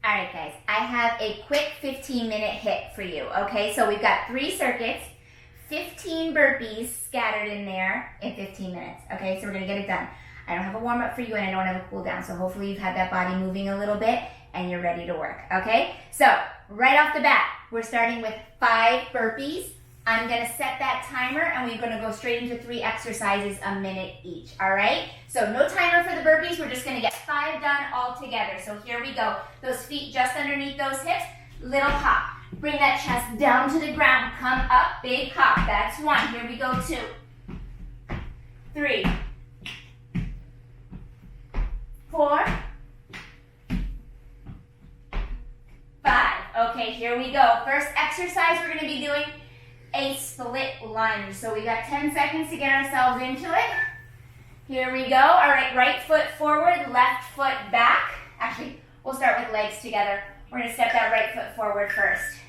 All right, guys, I have a quick 15-minute HIIT for you, okay? So we've got 3 circuits, 15 burpees scattered in there in 15 minutes, okay? So we're gonna get it done. I don't have a warm-up for you and I don't have a cool down, so hopefully you've had that body moving a little bit and you're ready to work, okay? So right off the bat, we're starting with 5 burpees. I'm gonna set that timer and we're gonna go straight into 3 exercises a minute each, all right? So no timer for the burpees, we're just gonna get 5 done all together. So here we go. Those feet just underneath those hips, little hop. Bring that chest down to the ground, come up, big hop. That's 1, here we go, 2, 3, 4, 5. Okay, here we go. First exercise we're gonna be doing a split lunge. So we got 10 seconds to get ourselves into it. Here we go. All right, right foot forward, left foot back. Actually, we'll start with legs together. We're gonna step that right foot forward first.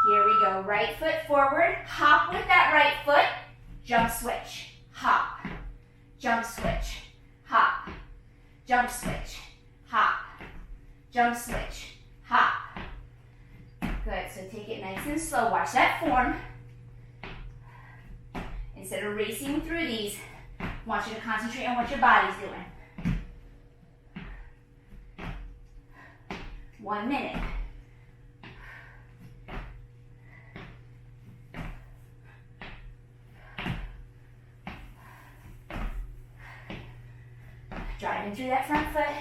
Here we go, right foot forward, hop with that right foot, jump switch, hop, jump switch, hop, jump switch, hop, jump switch, hop. Good, so take it nice and slow. Watch that form. Instead of racing through these, I want you to concentrate on what your body's doing. 1 minute. Driving through that front foot,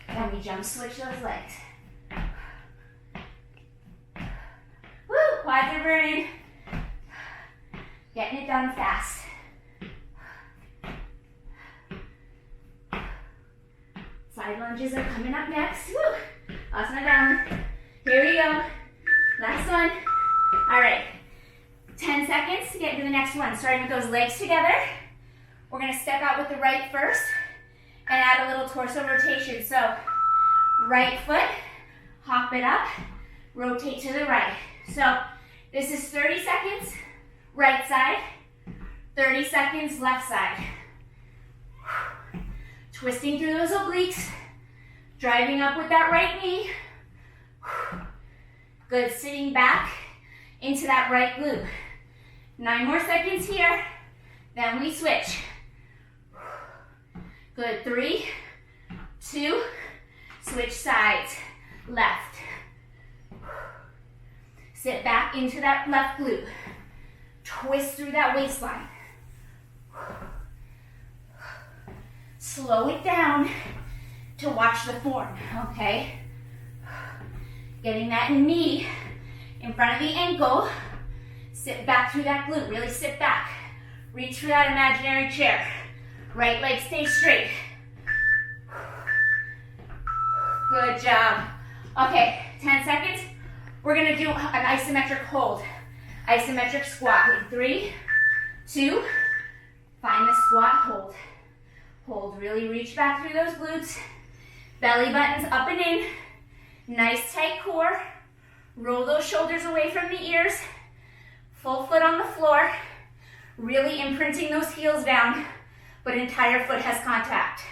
then we jump switch those legs. Quads are burning. Getting it done fast. Side lunges are coming up next. Woo! Asana down. Here we go. Last one. All right. 10 seconds to get into the next one. Starting with those legs together. We're going to step out with the right first and add a little torso rotation. So, right foot, hop it up, rotate to the right. So, this is 30 seconds, right side, 30 seconds, left side. Twisting through those obliques, driving up with that right knee. Good, sitting back into that right glute. 9 more seconds here, then we switch. Good, 3, 2, switch sides, left. Sit back into that left glute. Twist through that waistline. Slow it down to watch the form, okay? Getting that knee in front of the ankle. Sit back through that glute, really sit back. Reach for that imaginary chair. Right leg stays straight. Good job. Okay, 10 seconds. We're gonna do an isometric hold. Isometric squat. 3, 2, find the squat, hold. Hold, really reach back through those glutes. Belly buttons up and in. Nice tight core. Roll those shoulders away from the ears. Full foot on the floor. Really imprinting those heels down, but entire foot has contact.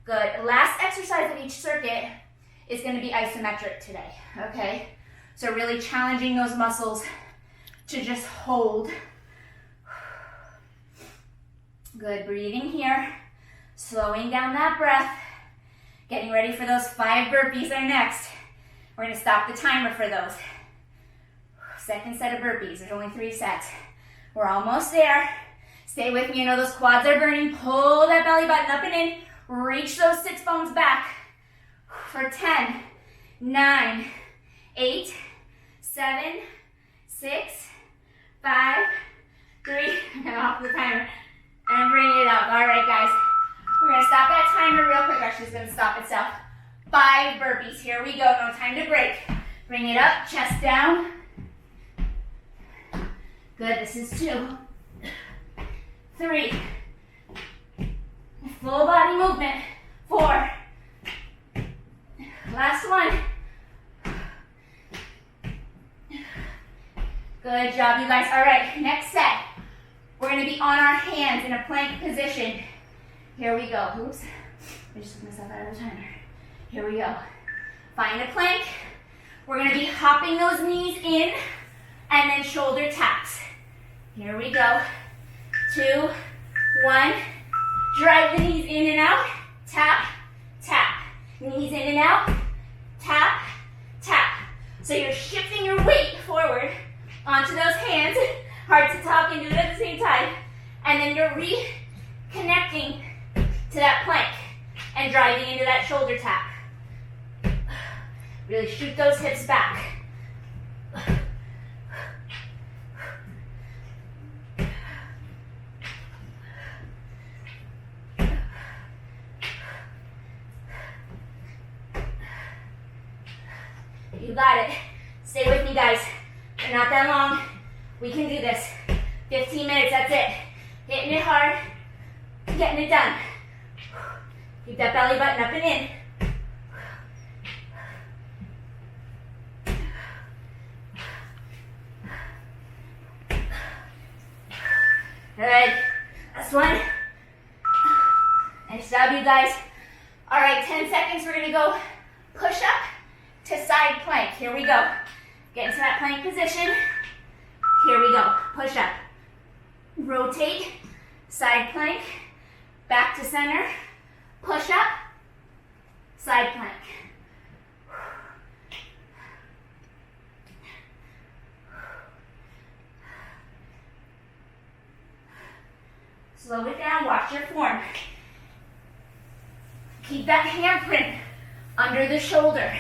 Good. Last exercise of each circuit is gonna be isometric today, okay? So really challenging those muscles to just hold. Good, breathing here. Slowing down that breath. Getting ready for those 5 burpees are next. We're gonna stop the timer for those. Second set of burpees, there's only 3 sets. We're almost there. Stay with me, I know those quads are burning. Pull that belly button up and in. Reach those sits bones back for 10, 9, 8, 7, 6, 5, 3, and off the timer, and bring it up. All right, guys, we're gonna stop that timer real quick. Actually, it's gonna stop itself. 5 burpees, here we go, no time to break. Bring it up, chest down. Good, this is 2, 3, full body movement, 4, last one. Good job, you guys. All right, next set. We're gonna be on our hands in a plank position. Here we go. Oops, I just took myself out of the timer. Here we go. Find a plank. We're gonna be hopping those knees in and then shoulder taps. Here we go. 2, 1. Drive the knees in and out. Tap, tap. Knees in and out. Tap, tap. So you're shifting your weight forward onto those hands. Hard to talk and do it at the same time. And then you're reconnecting to that plank and driving into that shoulder tap. Really shoot those hips back. You got it. Stay with me, guys. They're not that long. We can do this. 15 minutes, that's it. Hitting it hard, getting it done. Keep that belly button up and in. Good. Last one. Nice job, you guys. All right, 10 seconds. We're gonna go push up to side plank. Here we go. Get into that plank position. Here we go. Push up. Rotate. Side plank. Back to center. Push up. Side plank. Slow it down. Watch your form. Keep that handprint under the shoulder.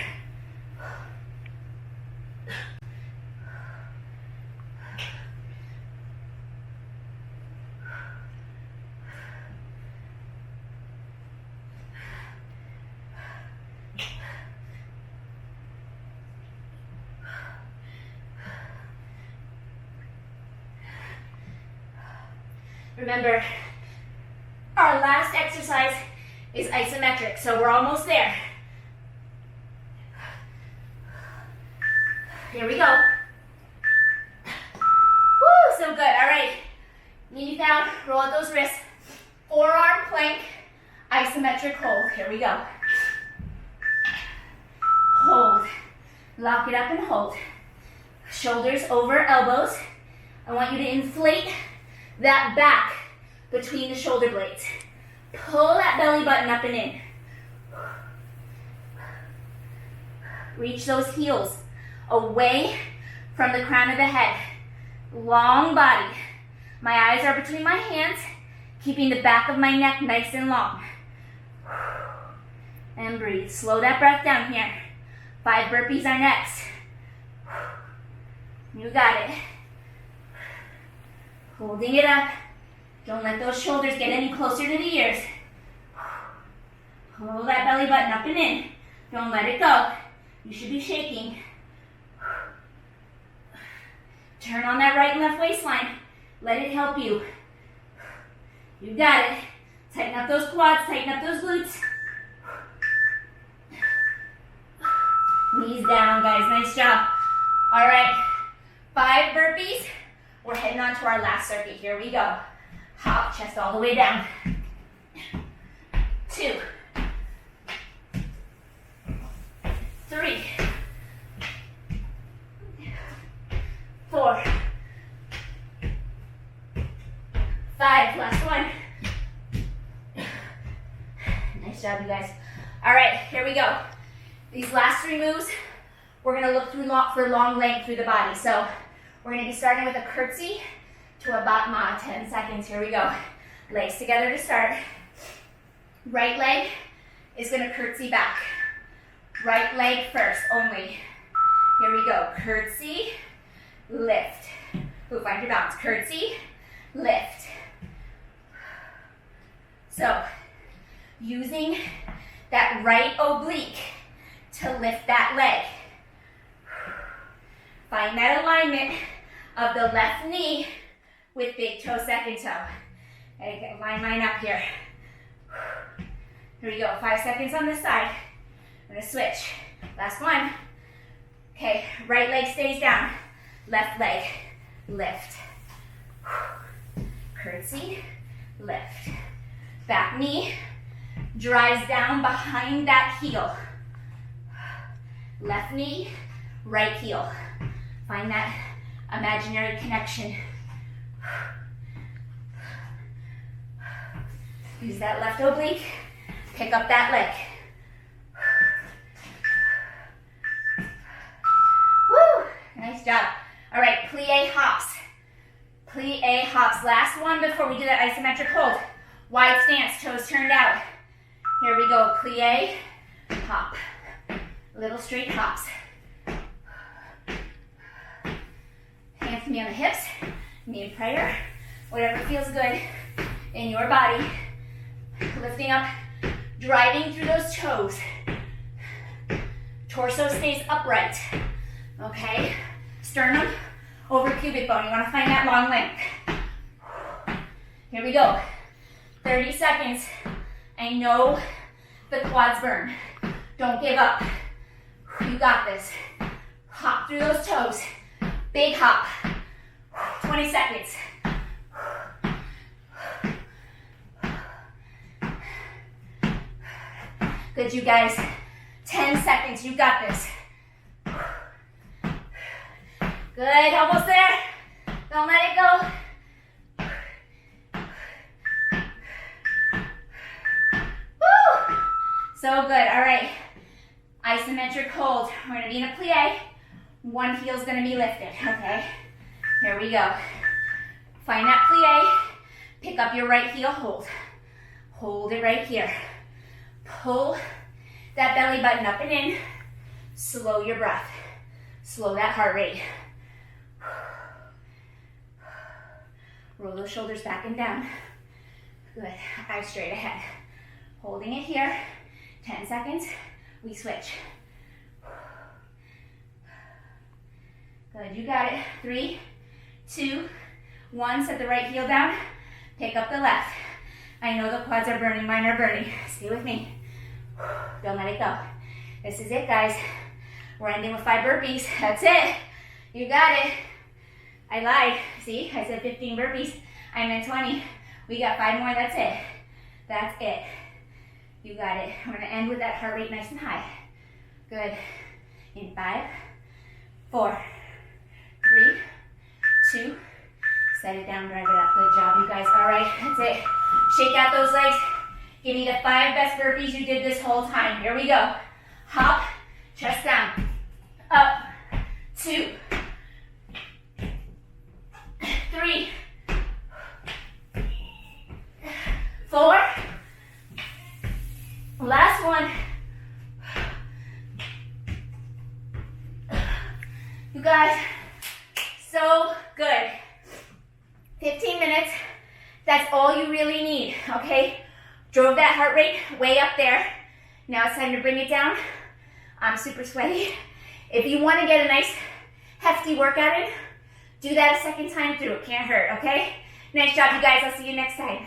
Remember, our last exercise is isometric, so we're almost there. Here we go. Woo, so good. All right. Knees down, roll out those wrists. Forearm plank, isometric hold. Here we go. Hold. Lock it up and hold. Shoulders over elbows. I want you to inflate that back between the shoulder blades. Pull that belly button up and in. Reach those heels away from the crown of the head. Long body. My eyes are between my hands, keeping the back of my neck nice and long. And breathe. Slow that breath down here. 5 burpees are next. You got it. Holding it up. Don't let those shoulders get any closer to the ears. Pull that belly button up and in. Don't let it go. You should be shaking. Turn on that right and left waistline. Let it help you. You got it. Tighten up those quads, tighten up those glutes. Knees down, guys. Nice job. All right. 5 burpees. We're heading on to our last circuit. Here we go. Hop, chest all the way down. 2, 3, 4, 5. Last one. Nice job, you guys. All right, here we go. These last 3 moves, we're going to look for long length through the body. So we're going to be starting with a curtsy to a battement. 10 seconds. Here we go. Legs together to start. Right leg is going to curtsy back. Right leg first only. Here we go. Curtsy, lift. Ooh, find your balance. Curtsy, lift. So, using that right oblique to lift that leg. Find that alignment of the left knee with big toe, second toe. Okay, line mine up here. Here we go. 5 seconds on this side. I'm gonna switch. Last one. Okay, right leg stays down. Left leg, lift. Curtsy, lift. Back knee drives down behind that heel. Left knee, right heel. Find that imaginary connection. Use that left oblique. Pick up that leg. Woo! Nice job. All right, plie hops. Plie hops. Last one before we do that isometric hold. Wide stance, toes turned out. Here we go. Plie, hop. Little straight hops. Hands can be on the hips. Knee in prayer. Whatever feels good in your body. Lifting up, driving through those toes. Torso stays upright. Okay? Sternum over pubic bone. You want to find that long length. Here we go. 30 seconds. I know the quads burn. Don't give up. You got this. Hop through those toes. Big hop. 20 seconds. Good, you guys. 10 seconds. You got this. Good. Almost there. Don't let it go. Woo! So good. All right. Isometric hold. We're going to be in a plie. One heel's going to be lifted. Okay. Here we go. Find that plie. Pick up your right heel. Hold. Hold it right here. Pull that belly button up and in. Slow your breath. Slow that heart rate. Roll those shoulders back and down. Good. Eyes straight ahead. Holding it here. 10 seconds. We switch. Good. You got it. 3, 2, 1. Set the right heel down. Pick up the left. I know the quads are burning. Mine are burning. Stay with me. Don't let it go. This is it, guys. We're ending with 5 burpees. That's it. You got it. I lied. See, I said 15 burpees. I meant 20. We got 5 more. That's it. That's it. You got it. We're going to end with that heart rate nice and high. Good. In 5, 4, 3, 2. Set it down, drive it up. Good job, you guys. All right, that's it. Shake out those legs. Give me the 5 best burpees you did this whole time. Here we go. Hop, chest down. Up, 2, 3, 4. Last one. You guys, so good. 15 minutes, that's all you really need, okay? Drove that heart rate way up there. Now it's time to bring it down. I'm super sweaty. If you want to get a nice hefty workout in, do that a second time through. It can't hurt, okay? Nice job, you guys. I'll see you next time.